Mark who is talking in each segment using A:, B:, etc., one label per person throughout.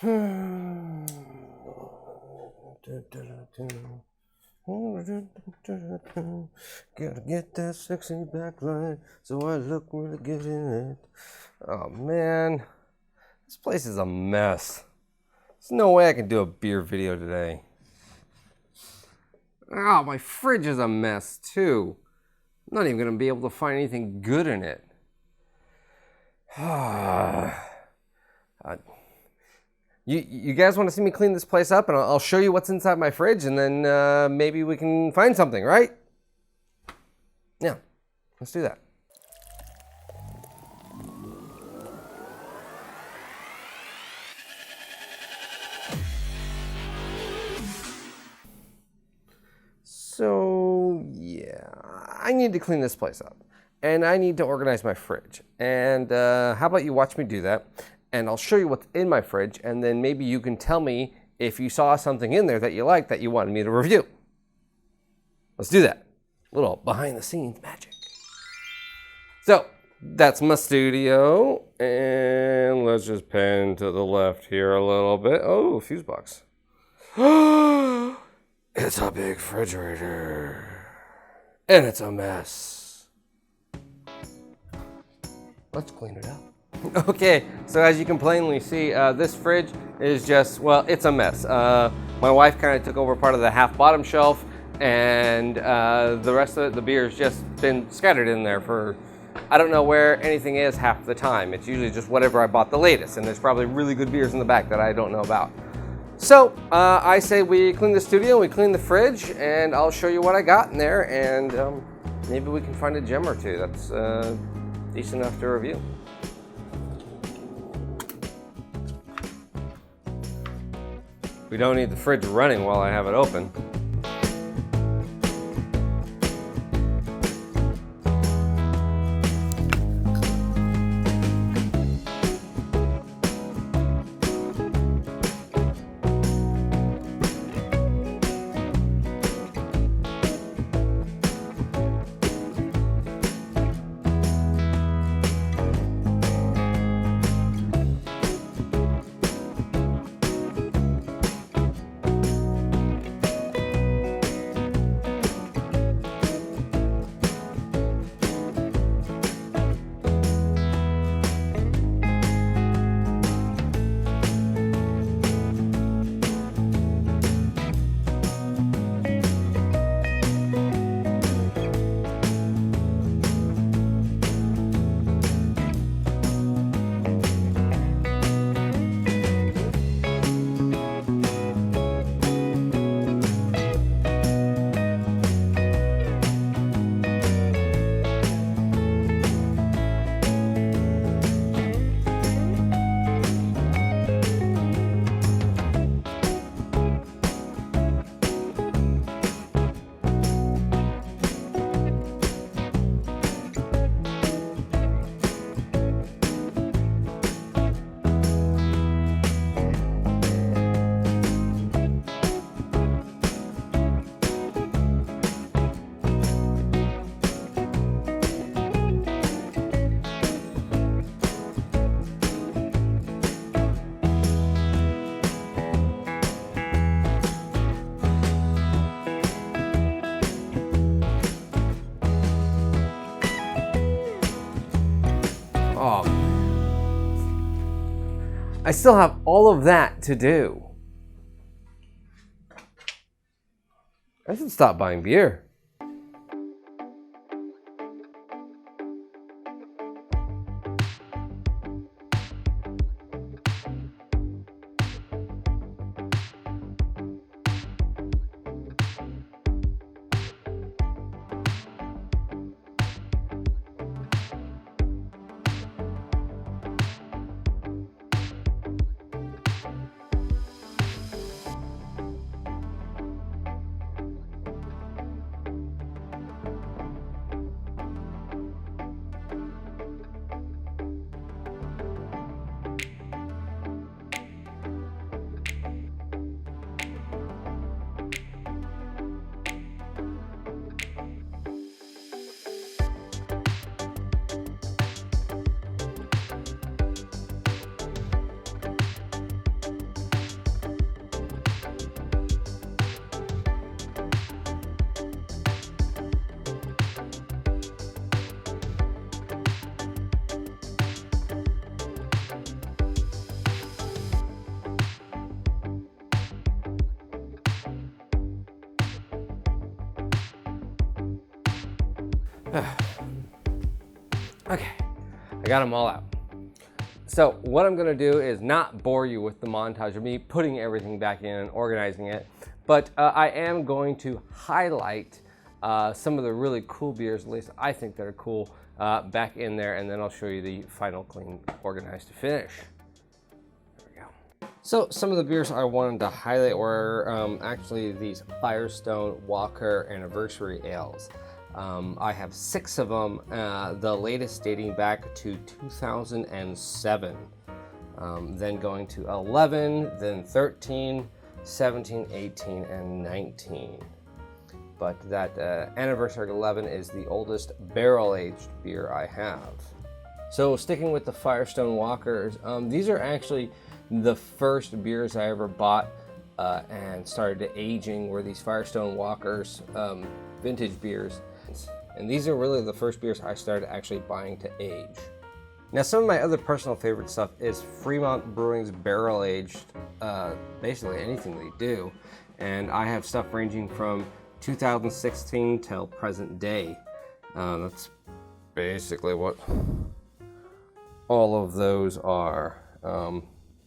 A: Gotta get that sexy backline so I look really good in it. Oh man, this place is a mess. There's no way I can do a beer video today. Oh, my fridge is a mess too. I'm not even gonna be able to find anything good in it. You guys want to see me clean this place up, and I'll show you what's inside my fridge, and then maybe we can find something, right? Yeah, let's do that. So, yeah, I need to clean this place up, and I need to organize my fridge. And how about you watch me do that, and I'll show you what's in my fridge, and then maybe you can tell me if you saw something in there that you liked that you wanted me to review. Let's do that. A little behind the scenes magic. So, that's my studio, and let's just pan to the left here a little bit. Oh, fuse box. It's a big refrigerator, and it's a mess. Let's clean it up. Okay, so as you can plainly see, this fridge is just, well, it's a mess. My wife kind of took over part of the half bottom shelf, and the rest of the beer's just been scattered in there for, I don't know where anything is half the time. It's usually just whatever I bought the latest, and there's probably really good beers in the back that I don't know about. So I say we clean the studio, we clean the fridge, and I'll show you what I got in there, and maybe we can find a gem or two that's decent enough to review. We don't need the fridge running while I have it open. Oh, I still have all of that to do. I should stop buying beer. Okay, I got them all out. So what I'm gonna do is not bore you with the montage of me putting everything back in and organizing it, but I am going to highlight some of the really cool beers, at least I think that are cool, back in there, and then I'll show you the final clean, organized finish. There we go. So some of the beers I wanted to highlight were actually these Firestone Walker Anniversary Ales. I have 6 of them, the latest dating back to 2007, then going to 11, then 13, 17, 18, and 19. But that Anniversary 11 is the oldest barrel-aged beer I have. So sticking with the Firestone Walkers, these are actually the first beers I ever bought and started aging, were these Firestone Walkers vintage beers. And these are really the first beers I started actually buying to age. Now, some of my other personal favorite stuff is Fremont Brewing's barrel-aged, basically anything they do. And I have stuff ranging from 2016 till present day. That's basically what all of those are.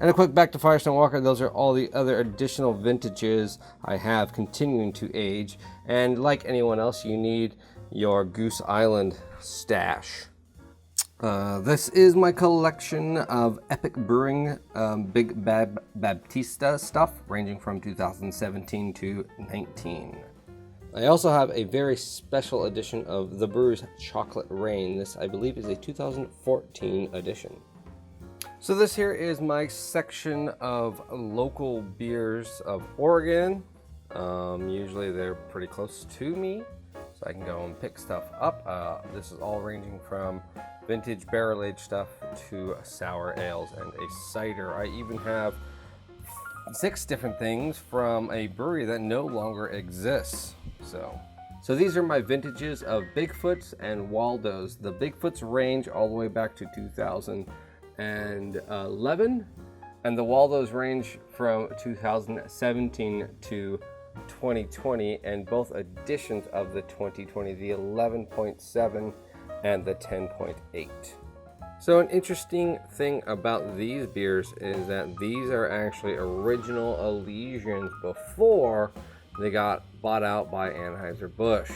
A: And a quick back to Firestone Walker, those are all the other additional vintages I have continuing to age. And like anyone else, you need your Goose Island stash. This is my collection of Epic Brewing Big Baptista stuff, ranging from 2017 to 19. I also have a very special edition of the Brews Chocolate Rain. This, I believe, is a 2014 edition. So this here is my section of local beers of Oregon. Usually they're pretty close to me, so I can go and pick stuff up. This is all ranging from vintage barrel-aged stuff to sour ales and a cider. I even have 6 different things from a brewery that no longer exists. So these are my vintages of Bigfoots and Waldos. The Bigfoots range all the way back to 2011, and the Waldos range from 2017 to 2020, and both editions of the 2020, the 11.7 and the 10.8. So an interesting thing about these beers is that these are actually original Elysians before they got bought out by Anheuser-Busch.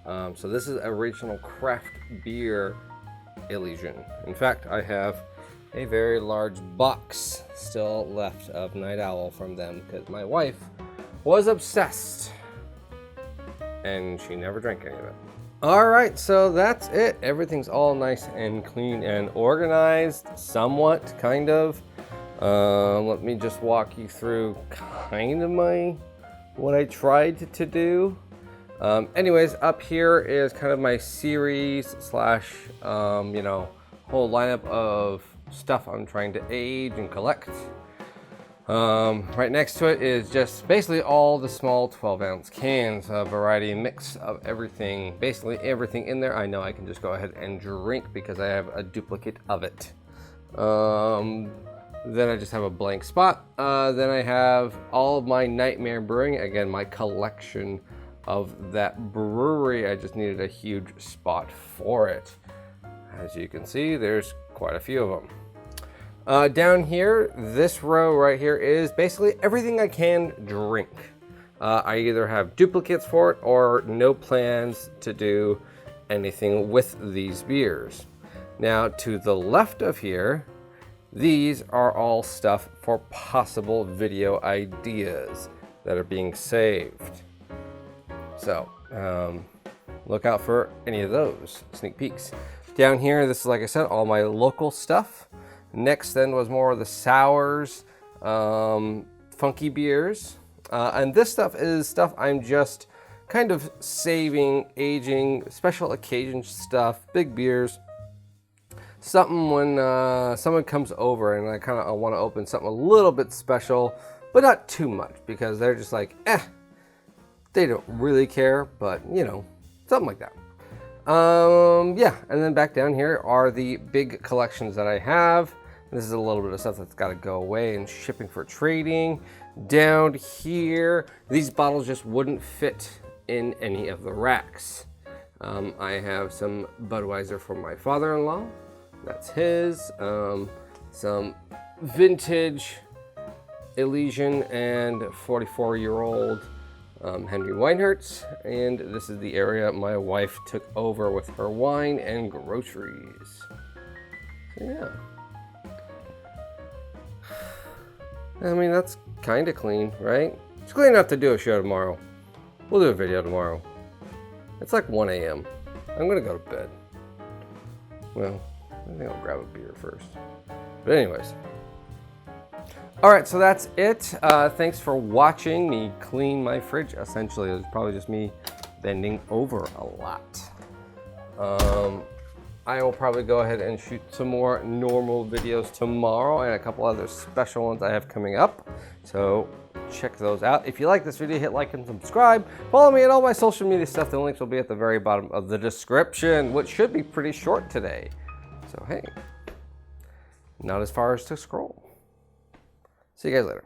A: So this is original craft beer Elysian. In fact, I have a very large box still left of Night Owl from them because my wife was obsessed and she never drank any of it. All right, so that's it. Everything's all nice and clean and organized, somewhat, kind of. Let me just walk you through kind of what I tried to do. Anyways, up here is kind of my series slash, whole lineup of stuff I'm trying to age and collect. Right next to it is just basically all the small 12-ounce cans, a variety mix of everything, basically everything in there. I know I can just go ahead and drink because I have a duplicate of it. Then I just have a blank spot. Then I have all of my Nightmare Brewing, again, my collection of that brewery. I just needed a huge spot for it. As you can see, there's quite a few of them. Down here, this row right here is basically everything I can drink. I either have duplicates for it or no plans to do anything with these beers. Now, to the left of here, these are all stuff for possible video ideas that are being saved. So, look out for any of those sneak peeks. Down here, this is, like I said, all my local stuff. Next then was more of the sours, funky beers. And this stuff is stuff I'm just kind of saving, aging, special occasion stuff, big beers. Something when someone comes over and I kind of want to open something a little bit special, but not too much because they're just like, they don't really care, but something like that. Yeah, and then back down here are the big collections that I have. This is a little bit of stuff that's got to go away and shipping for trading. Down here, these bottles just wouldn't fit in any of the racks. I have some Budweiser for my father-in-law. That's his. Some vintage Elysian and 44-year-old Henry Weinhertz. And this is the area my wife took over with her wine and groceries. So yeah. I mean, that's kind of clean, right? It's clean enough to do a show tomorrow. We'll do a video tomorrow. It's like 1 a.m. I'm gonna go to bed. Well, I think I'll grab a beer first. But anyways. All right, so that's it. Thanks for watching me clean my fridge. Essentially, it was probably just me bending over a lot. I will probably go ahead and shoot some more normal videos tomorrow and a couple other special ones I have coming up. So check those out. If you like this video, hit like and subscribe. Follow me on all my social media stuff. The links will be at the very bottom of the description, which should be pretty short today. So hey, not as far as to scroll. See you guys later.